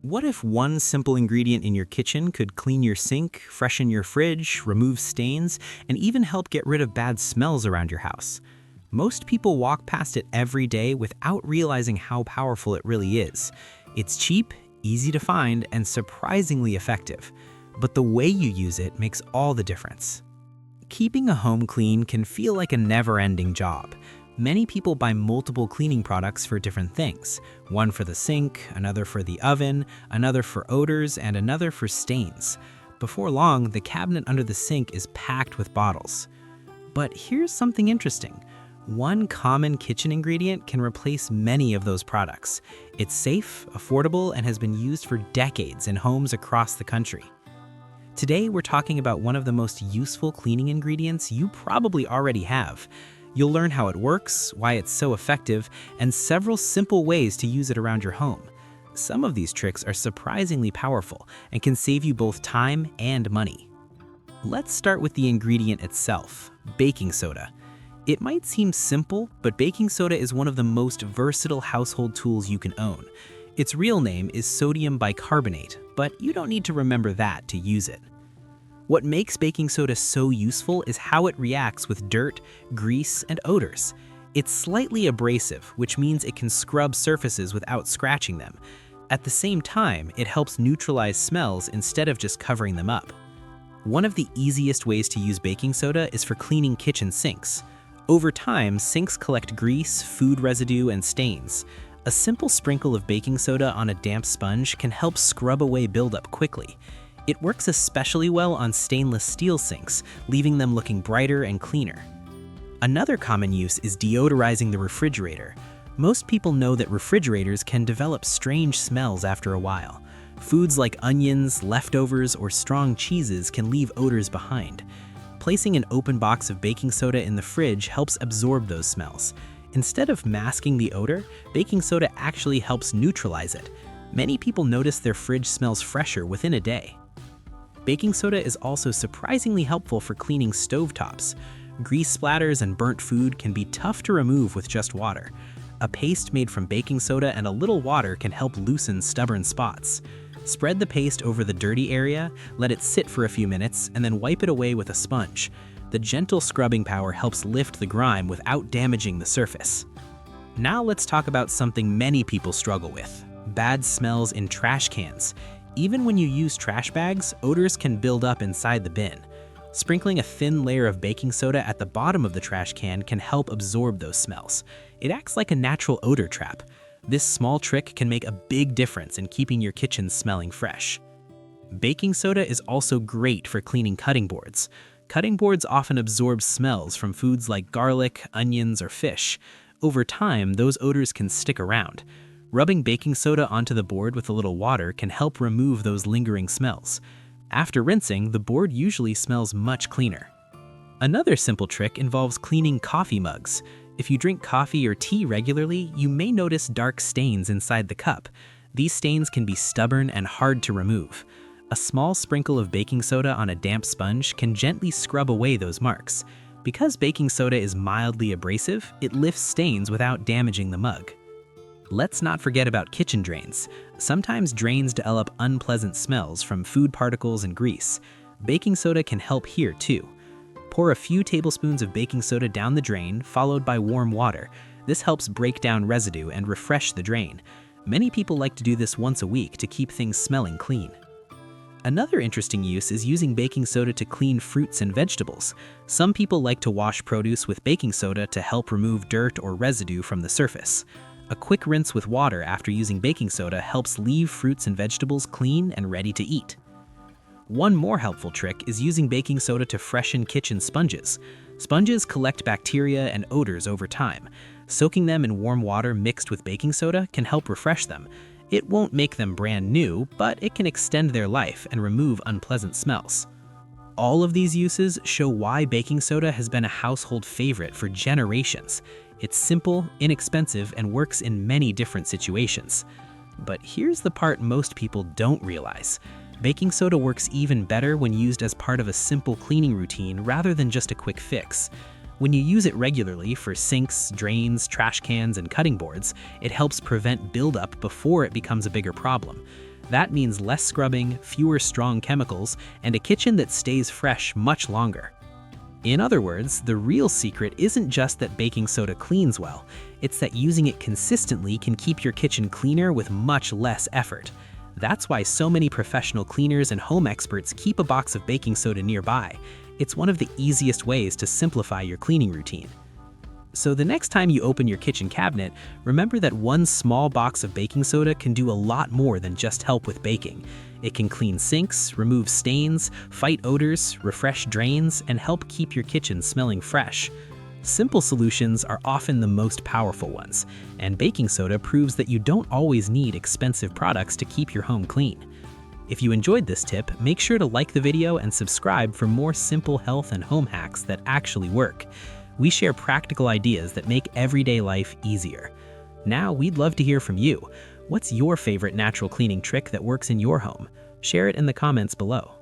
What if one simple ingredient in your kitchen could clean your sink, freshen your fridge, remove stains, and even help get rid of bad smells around your house? Most people walk past it every day without realizing how powerful it really is. It's cheap, easy to find, and surprisingly effective. But the way you use it makes all the difference. Keeping a home clean can feel like a never-ending job. Many people buy multiple cleaning products for different things. One for the sink, another for the oven, another for odors, and another for stains. Before long, the cabinet under the sink is packed with bottles. But here's something interesting. One common kitchen ingredient can replace many of those products. It's safe, affordable, and has been used for decades in homes across the country. Today, we're talking about one of the most useful cleaning ingredients you probably already have. You'll learn how it works, why it's so effective, and several simple ways to use it around your home. Some of these tricks are surprisingly powerful and can save you both time and money. Let's start with the ingredient itself, baking soda. It might seem simple, but baking soda is one of the most versatile household tools you can own. Its real name is sodium bicarbonate, but you don't need to remember that to use it. What makes baking soda so useful is how it reacts with dirt, grease, and odors. It's slightly abrasive, which means it can scrub surfaces without scratching them. At the same time, it helps neutralize smells instead of just covering them up. One of the easiest ways to use baking soda is for cleaning kitchen sinks. Over time, sinks collect grease, food residue, and stains. A simple sprinkle of baking soda on a damp sponge can help scrub away buildup quickly. It works especially well on stainless steel sinks, leaving them looking brighter and cleaner. Another common use is deodorizing the refrigerator. Most people know that refrigerators can develop strange smells after a while. Foods like onions, leftovers, or strong cheeses can leave odors behind. Placing an open box of baking soda in the fridge helps absorb those smells. Instead of masking the odor, baking soda actually helps neutralize it. Many people notice their fridge smells fresher within a day. Baking soda is also surprisingly helpful for cleaning stovetops. Grease splatters and burnt food can be tough to remove with just water. A paste made from baking soda and a little water can help loosen stubborn spots. Spread the paste over the dirty area, let it sit for a few minutes, and then wipe it away with a sponge. The gentle scrubbing power helps lift the grime without damaging the surface. Now let's talk about something many people struggle with: bad smells in trash cans. Even when you use trash bags, odors can build up inside the bin. Sprinkling a thin layer of baking soda at the bottom of the trash can can help absorb those smells. It acts like a natural odor trap. This small trick can make a big difference in keeping your kitchen smelling fresh. Baking soda is also great for cleaning cutting boards. Cutting boards often absorb smells from foods like garlic, onions, or fish. Over time, those odors can stick around. Rubbing baking soda onto the board with a little water can help remove those lingering smells. After rinsing, the board usually smells much cleaner. Another simple trick involves cleaning coffee mugs. If you drink coffee or tea regularly, you may notice dark stains inside the cup. These stains can be stubborn and hard to remove. A small sprinkle of baking soda on a damp sponge can gently scrub away those marks. Because baking soda is mildly abrasive, it lifts stains without damaging the mug. Let's not forget about kitchen drains. Sometimes drains develop unpleasant smells from food particles and grease. Baking soda can help here too. Pour a few tablespoons of baking soda down the drain, followed by warm water. This helps break down residue and refresh the drain. Many people like to do this once a week to keep things smelling clean. Another interesting use is using baking soda to clean fruits and vegetables. Some people like to wash produce with baking soda to help remove dirt or residue from the surface. A quick rinse with water after using baking soda helps leave fruits and vegetables clean and ready to eat. One more helpful trick is using baking soda to freshen kitchen sponges. Sponges collect bacteria and odors over time. Soaking them in warm water mixed with baking soda can help refresh them. It won't make them brand new, but it can extend their life and remove unpleasant smells. All of these uses show why baking soda has been a household favorite for generations. It's simple, inexpensive, and works in many different situations. But here's the part most people don't realize. Baking soda works even better when used as part of a simple cleaning routine rather than just a quick fix. When you use it regularly for sinks, drains, trash cans, and cutting boards, it helps prevent buildup before it becomes a bigger problem. That means less scrubbing, fewer strong chemicals, and a kitchen that stays fresh much longer. In other words, the real secret isn't just that baking soda cleans well, it's that using it consistently can keep your kitchen cleaner with much less effort. That's why so many professional cleaners and home experts keep a box of baking soda nearby. It's one of the easiest ways to simplify your cleaning routine. So the next time you open your kitchen cabinet, remember that one small box of baking soda can do a lot more than just help with baking. It can clean sinks, remove stains, fight odors, refresh drains, and help keep your kitchen smelling fresh. Simple solutions are often the most powerful ones, and baking soda proves that you don't always need expensive products to keep your home clean. If you enjoyed this tip, make sure to like the video and subscribe for more simple health and home hacks that actually work. We share practical ideas that make everyday life easier. Now, we'd love to hear from you. What's your favorite natural cleaning trick that works in your home? Share it in the comments below.